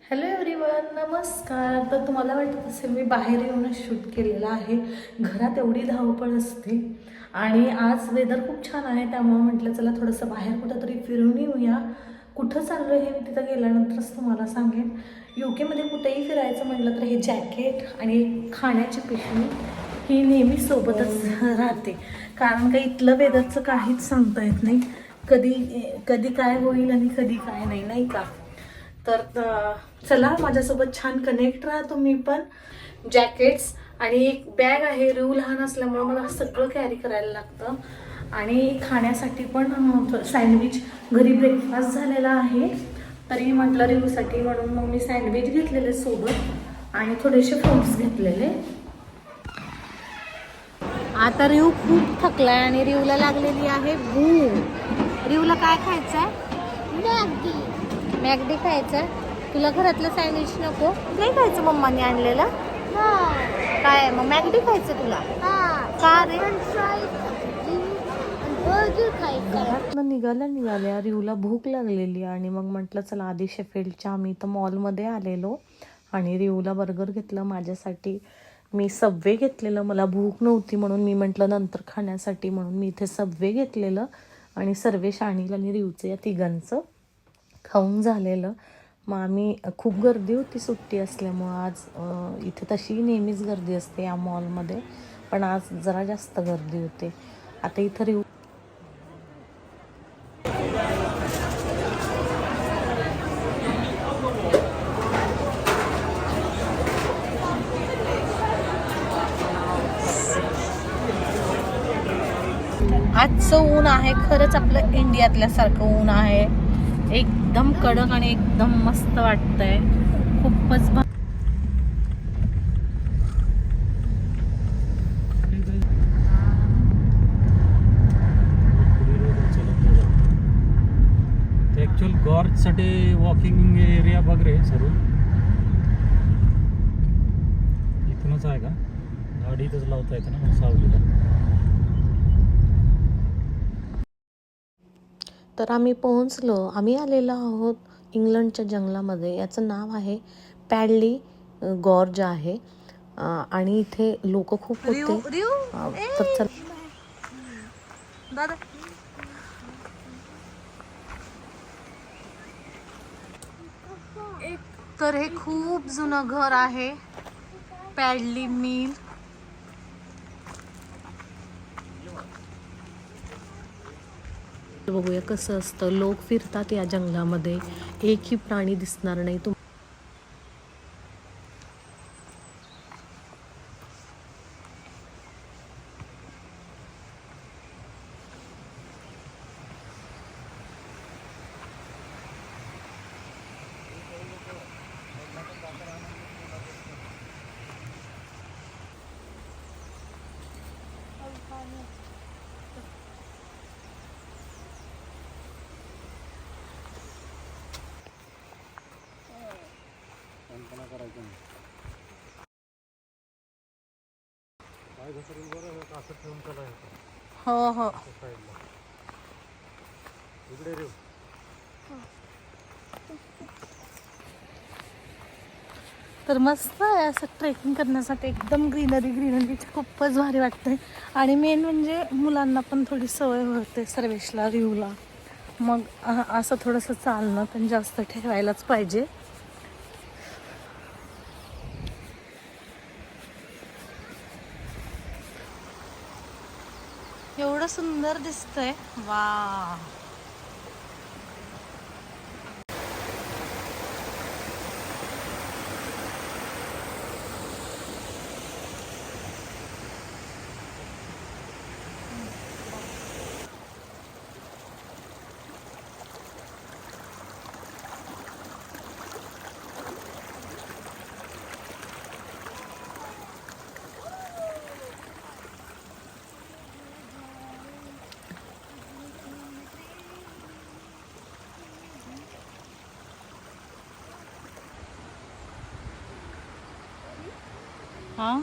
Hello everyone, नमस्कार. तर तुम्हाला वाटत असेल मी बाहेर येऊनच शूट केलेलं आहे. घरात एवढी धावपळ असते आणि आज वेदर खूप छान आहे, त्यामुळे म्हटलं चला थोडंसं बाहेर कुठंतरी फिरून येऊया. कुठं चाललो हे मी तिथं गेल्यानंतरच तुम्हाला सांगेन. UK मध्ये कुठेही फिरायचं म्हटलं तर हे जॅकेट आणि खाण्याची पिशवी ही नेहमी सोबतच राहते, कारण का इथलं वेदरचं काहीच सांगता येत नाही. कधी कधी काय होईल आणि कधी काय नाही, नाही का. तर चला माझ्यासोबत छान कनेक्ट राहा तुम्ही पण. जॅकेट्स आणि एक बॅग आहे. रिव लहान असल्यामुळे मला सगळं कॅरी करायला लागतं. आणि खाण्यासाठी पण सँडविच, घरी ब्रेकफास्ट झालेला आहे तरी म्हटलं रिवसाठी, म्हणून मग मी सँडविच घेतलेले सोबत आणि थोडेसे फ्रुट्स घेतलेले. आता रिव खूप थकलाय आणि रिवला लागलेली आहे भूक. रिवला काय खायचं आहे? मॅगडी खायचं. तुला घरातलं सँडविच नको? नाही खायचं मम्माने आणलेलं? काय मग मॅगडी खायचं तुला? का रे? घरातनं निघाल्या रिवला भूक लागलेली आणि मग म्हटलं चला आधी शेफिल्डच्या आम्ही इथं मॉलमध्ये आलेलो आणि रिवला बर्गर घेतलं माझ्यासाठी. मी सबवे घेतलेलं, मला भूक नव्हती म्हणून मी म्हटलं नंतर खाण्यासाठी, म्हणून मी इथे सबवे घेतलेलं आणि सर्वेश अनिल आणि रिवचं या तिघांचं खाऊन झालेलं. मग आम्ही खूप गर्दी होती सुट्टी असल्यामुळं. आज इथे तशी नेहमीच गर्दी असते या मॉलमध्ये, पण आज जरा जास्त गर्दी होते. आता इथं रिव आजचं ऊन आहे खरंच आपलं इंडियातल्यासारखं ऊन आहे. एकदम कडक आणि एकदम मस्त वाटतंय. खूपच ॲक्च्युअल गॉर्जसाठी वॉकिंग एरिया बघ रे सर्व. इथूनच आहे का? गाडी इथंच लावता येतं ना सावलीला. तर आम्ही पोहोचलो. आम्ही आलेलो आहोत इंग्लंडच्या जंगलामध्ये. याचं नाव आहे पॅडली गॉर्ज आहे आणि इथे लोक खूप होते. तर चल दादा. तर हे खूप जुनं घर आहे, पॅडली मिल. बघूया कसं असतं. लोक फिरतात या जंगलामध्ये, एकही प्राणी दिसणार नाही. हो हो. तर मस्त आहे असं ट्रेकिंग करण्यासाठी. एकदम ग्रीनरी खूपच भारी वाटते. आणि मेन म्हणजे मुलांना पण थोडी सवय होते, सर्वेशला रिवला. मग असं थोडंसं चालणं पण जास्त ठेवायलाच पाहिजे. एवढं सुंदर दिसतंय. वा. हां.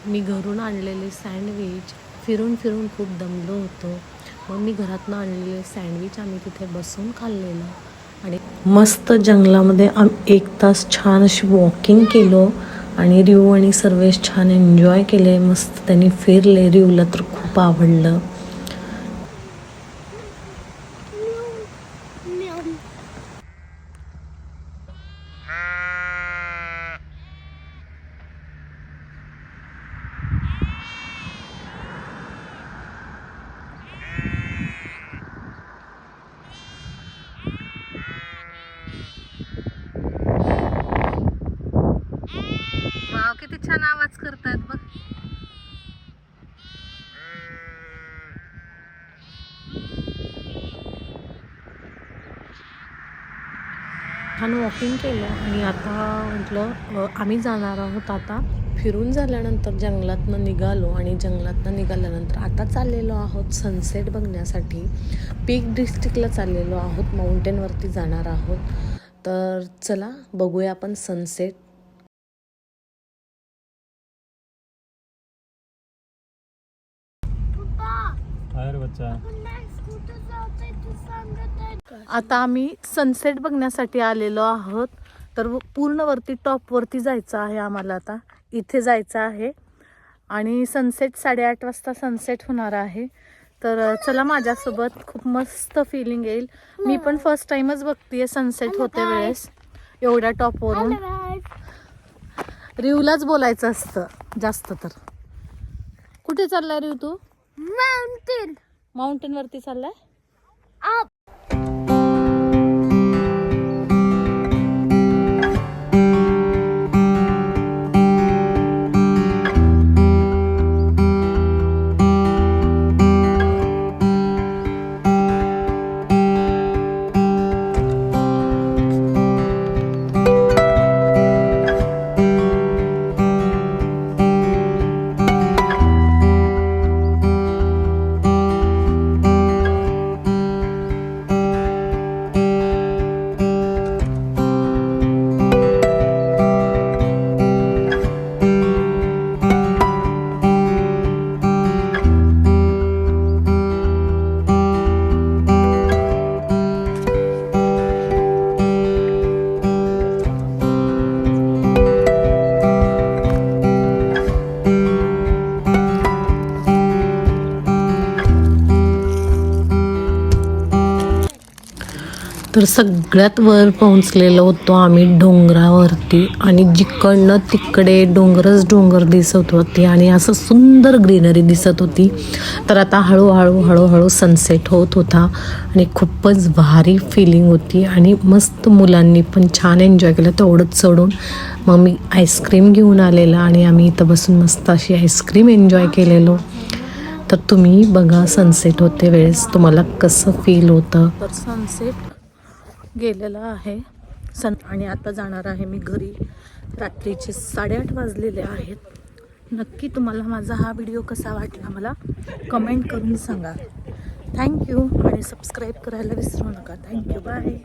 मी घरून आणलेले सँडविच फिरून फिरून खूप दमलो होतो. मग मी घरातनं आणलेले सँडविच आम्ही तिथे बसून खाल्लेलं आणि मस्त जंगलामध्ये 1 तास छान अशी वॉकिंग केलो आणि रिऊ आणि सर्वेश छान एन्जॉय केले. मस्त त्यांनी फिरले. रिऊला तर खूप आवडलं. वाव, किती छान आवाज करतायत बघ. छान वॉकिंग केलं आणि आता म्हटलं आम्ही जाणार आहोत. आता फिरून झाल्यानंतर जंगलातनं निघालो आणि जंगलातनं निघाल्यानंतर आता चाललेलो आहोत सनसेट बघण्यासाठी. पीक डिस्ट्रिक्टला चाललेलो आहोत, माउंटेनवरती जाणार आहोत. तर चला बघूया आपण सनसेट. आता आम्ही सनसेट बघण्यासाठी आलेलो आहोत. तर पूर्ण वरती टॉपवरती जायचं आहे आम्हाला. आता इथे जायचं आहे आणि सनसेट 8:30 वाजता सनसेट होणार आहे. तर चला माझ्यासोबत, खूप मस्त फिलिंग येईल. मी पण फर्स्ट टाइमच बघतेय सनसेट होते वेळेस एवढ्या टॉपवरून. रिऊलाच बोलायचं असतं जास्त तर. कुठे चाललाय रिऊ तू? माउंटेन वरती चाललाय. तर सगळ्यात वर पोहोचलेलो होतो आम्ही डोंगरावरती आणि जिकडनं तिकडे डोंगरच डोंगर दिसत होते आणि असं सुंदर ग्रीनरी दिसत होती. तर आता हळूहळू सनसेट होत होता आणि खूपच भारी फिलिंग होती आणि मस्त मुलांनी पण छान एन्जॉय केलं तेवढंच सोडून. मग मी आईस्क्रीम घेऊन आलेला आणि आम्ही इथं बसून मस्त अशी आईस्क्रीम एन्जॉय केलेलो. तर तुम्ही बघा सनसेट होते वेळेस तुम्हाला कसं फील होतं. तर सनसेट गेलेला आहे आणि आता जाणार आहे मी घरी. रात्रीचे 8:30 वाजलेले आहेत. नक्की तुम्हाला माझा हा व्हिडिओ कसा वाटला मला कमेंट करून सांगा. थँक्यू आणि सबस्क्राईब करायला विसरू नका. Thank you, bye.